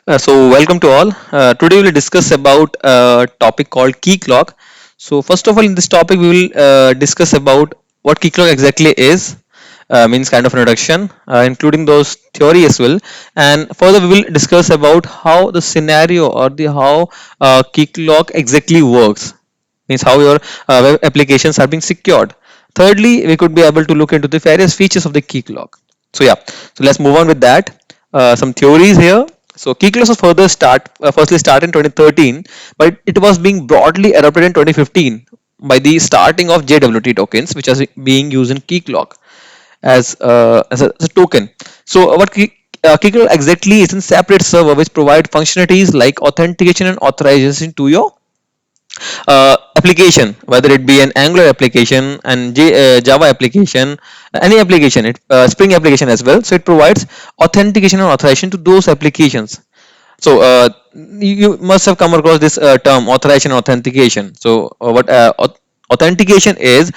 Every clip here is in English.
So welcome to all. Today we will discuss about a topic called key clock. So first of all, in this topic we will discuss about what key clock exactly is, means kind of introduction, including those theory as well. And further we will discuss about how the scenario or the how key clock exactly works, means how your web applications are being secured. Thirdly, we could be able to look into the various features of the key clock. So yeah, so let's move on with that. Some theories here. So key clocks was firstly start in 2013, but it was being broadly adopted in 2015 by the starting of JWT tokens, which are being used in key clock as a token. So what key clock exactly is a separate server which provide functionalities like authentication and authorization to your application, whether it be an Angular application and Java application, any application, Spring application as well. So it provides authentication and authorization to those applications. So you must have come across this term authorization and authentication. So what authentication is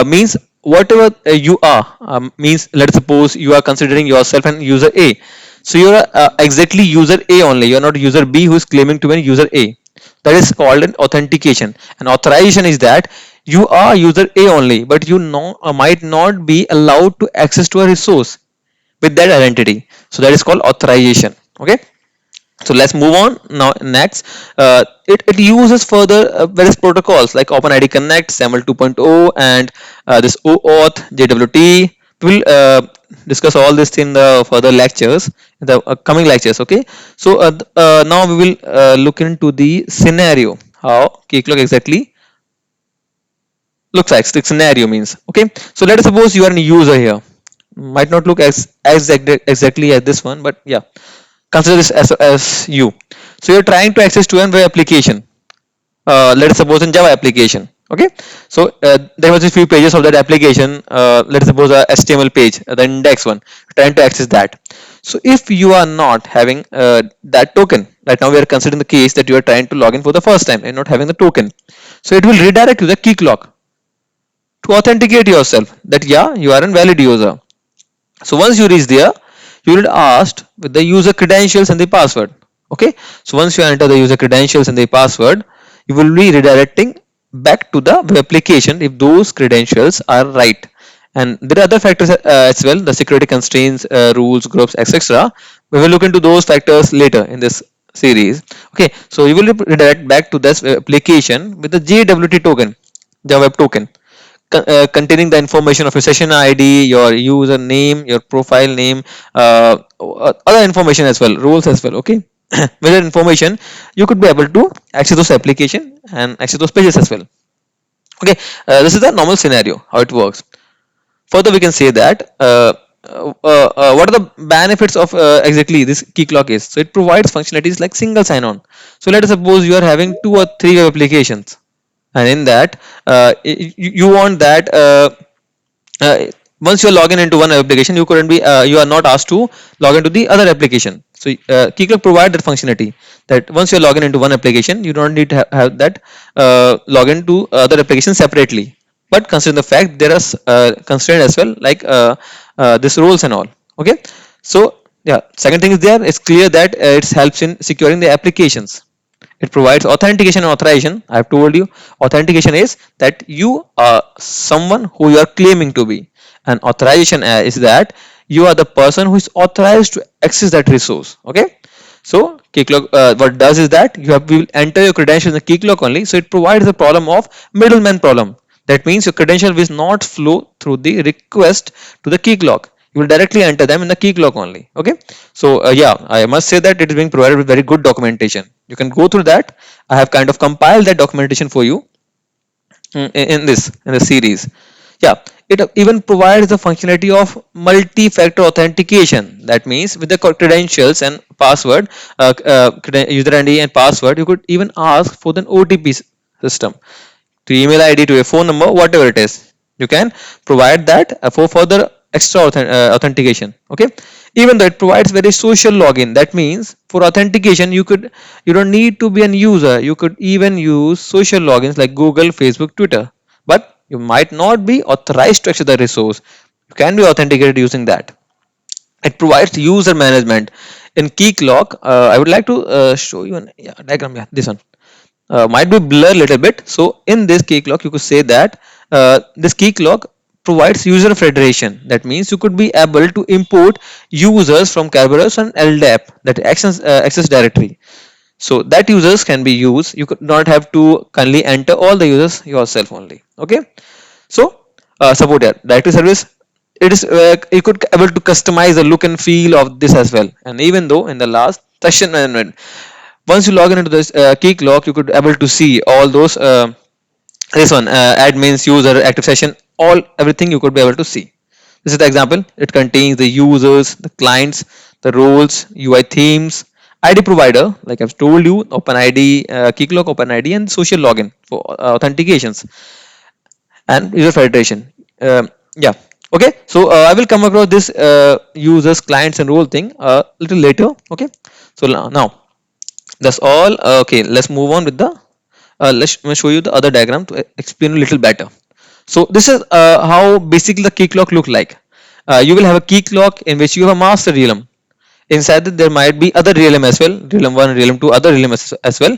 means whatever you are, means let's suppose you are considering yourself an user A. So you are exactly user A only. You are not user B who is claiming to be user A. That is called an authentication. And authorization is that you are user A only, but you might not be allowed to access to a resource with that identity. So that is called authorization. Okay. So let's move on now. Next, it uses further various protocols like OpenID Connect, SAML 2.0, and this OAuth, JWT. We will discuss all this in the further lectures, in the coming lectures. Okay. So now we will look into the scenario, how Keycloak exactly looks like. The scenario means, okay. So let us suppose you are a user here. Might not look as exactly as this one, but yeah, consider this as you. So you're trying to access to an web application, let's suppose in Java application. Okay, so there was a few pages of that application, let's suppose a HTML page, the index one, trying to access that. So if you are not having that token, right now we are considering the case that you are trying to log in for the first time and not having the token, so it will redirect to the key clock to authenticate yourself that yeah, you are a valid user. So once you reach there, you will asked with the user credentials and the password. Okay. So once you enter the user credentials and the password, you will be redirecting back to the web application if those credentials are right. And there are other factors as well, the security constraints, rules, groups, etc. We will look into those factors later in this series. Okay. So you will redirect back to this application with the JWT token, Java Web Token, containing the information of your session ID, your username, your profile name, other information as well, roles as well. Okay, with that information, you could be able to access those application and access those pages as well. Okay, this is the normal scenario how it works. Further, we can say that what are the benefits of exactly this key clock is. So it provides functionalities like single sign-on. So let us suppose you are having 2 or 3 web applications, and in that you want that uh, once you are logging into one application, you couldn't be you are not asked to log into the other application. So Keycloak provide that functionality that once you are logging into one application, you don't need to have that login to other applications separately. But considering the fact there are constraints as well, like this rules and all. Okay, so yeah, second thing is there. It's clear that it helps in securing the applications. It provides authentication and authorization. I have told you authentication is that you are someone who you are claiming to be, and authorization is that you are the person who is authorized to access that resource. Okay, so Keycloak what does is that you will enter your credentials in the Keycloak only. So it provides the problem of middleman problem. That means your credential will not flow through the request to the Keycloak. You will directly enter them in the Keycloak only. Okay, so yeah, I must say that it is being provided with very good documentation. You can go through that. I have kind of compiled that documentation for you in the series. Yeah, it even provides the functionality of multi-factor authentication. That means with the credentials and password, user ID and password, you could even ask for the OTP system to email ID to a phone number, whatever it is. You can provide that for further extra authentication. Okay, even though it provides very social login. That means for authentication, you don't need to be an user. You could even use social logins like Google, Facebook, Twitter, but you might not be authorized to access the resource. You can be authenticated using that. It provides user management. In Keyclock, I would like to show you an diagram. Yeah, this one might be blur a little bit. So in this Keyclock, you could say that this Keyclock provides user federation. That means you could be able to import users from Kerberos and LDAP, that access directory. So that users can be used. You could not have to kindly enter all the users yourself only. Okay. So support that directory service, it is you could able to customize the look and feel of this as well. And even though in the last session management, once you log in into this Keyclock, you could able to see all those this one admins, user, active session, all everything you could be able to see. This is the example. It contains the users, the clients, the roles, UI themes, ID provider, like I've told you, OpenID, Keyclock OpenID, and social login for authentications, and user federation. Yeah. Okay. So I will come across this users, clients, and role thing a little later. Okay. So now that's all. Okay. Let's move on with the. Let me show you the other diagram to explain a little better. So this is how basically the Keyclock look like. You will have a Keyclock in which you have a master realm. Inside that there might be other realm as well, realm 1, realm 2, other realm as well.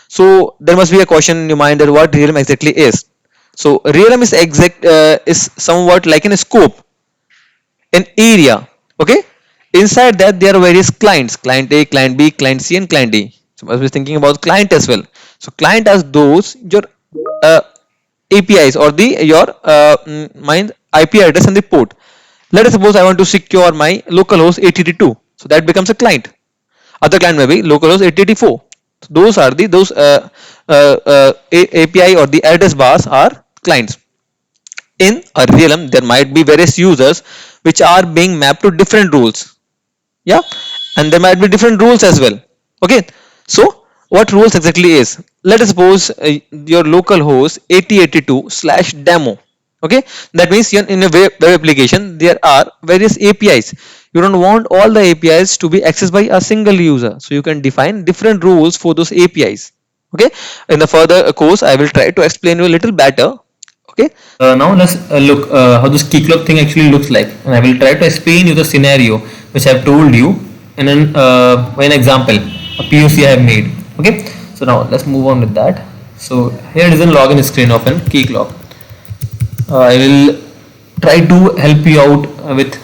So there must be a question in your mind that what realm exactly is. So realm is somewhat like in a scope, an area. Okay. Inside that there are various clients, client A, client B, client C, and client D. So I was thinking about client as well. So client as those your uh, APIs or the your mind IP address and the port. Let us suppose I want to secure my localhost 882. So that becomes a client. Other client may be localhost 884. So those are the those API or the address bars are clients. In a realm there might be various users which are being mapped to different roles. Yeah. And there might be different rules as well. Okay. So what rules exactly is, let us suppose your local host 8082 slash demo. Okay. That means in a web application there are various APIs. You don't want all the APIs to be accessed by a single user, so you can define different rules for those APIs. Okay. In the further course I will try to explain you a little better. Okay. Now let's look how this Keyclock thing actually looks like, and I will try to explain you the scenario which I have told you in an example, a POC I have made. Okay. So now let's move on with that. So here is a login screen of an Keyclock. I will try to help you out with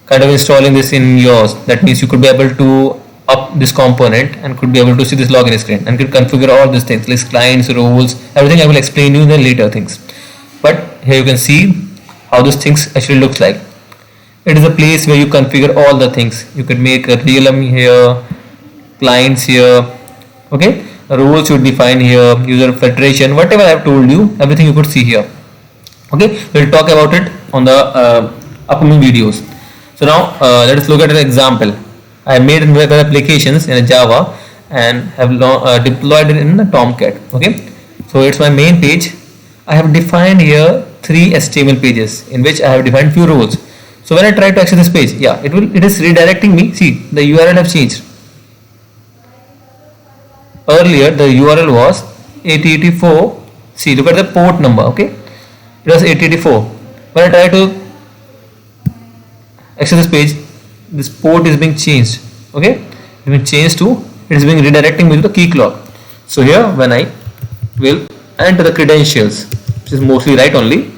kind of installing this in yours. That means you could be able to up this component and could be able to see this login screen and could configure all these things, list clients, roles, everything. I will explain you in the later things. But here you can see how these things actually looks like. It is a place where you configure all the things. You could make a realm here, clients here. Okay, roles should be fine here, user federation, whatever I have told you, everything you could see here. Okay, we'll talk about it on the upcoming videos. So now let us look at an example. I made web applications in a Java and have deployed it in the Tomcat. Okay, so it's my main page. I have defined here 3 HTML pages in which I have defined few roles. So when I try to access this page, yeah, it is redirecting me. See, the URL have changed. Earlier the URL was 8084. See, look at the port number. Okay, it was 8084. When I try to access this page, this port is being changed. Okay, it is being changed to, it is being redirecting me to the Keyclock. So here when I will enter the credentials, which is mostly right only,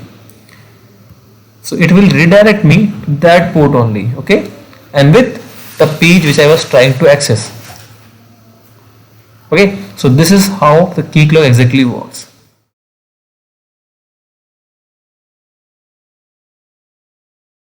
so it will redirect me to that port only. Okay, and with the page which I was trying to access. Okay, so this is how the Keyclock exactly works.